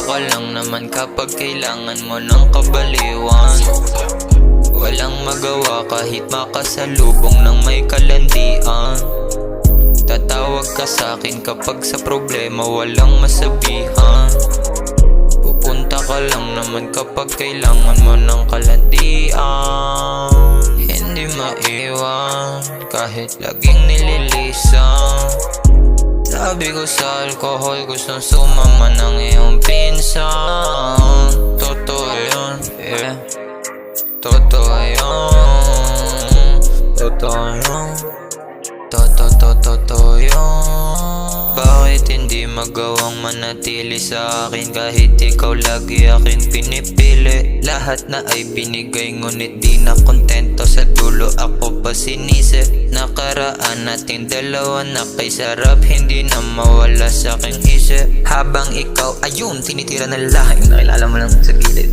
ka lang naman kapag kailangan mo ng kabaliwan. Walang magawa kahit makasalubong ng may kalandian. Tatawag ka sa'kin kapag sa problema walang masabihan. Pupunta ka lang naman kapag kailangan mo ng kalandian. Hindi maiwan kahit laging nililisan. Sabi ko sa alcohol, gustong sumama ng iyong pinsan. Totoo yun, yeah. Totoo yun. Totoo yun. Totoo yun. Bakit hindi magawang manatili sa akin kahit ikaw lagi akin pinipili? Lahat na ay binigay ngunit di na kontento, sa dulo ako pa sinisip. Nakaraan natin dalawa na kay sarap, hindi na mawala sa aking isip. Habang ikaw ayun tinitira ng lahat, nakilala mo lang sa gilid.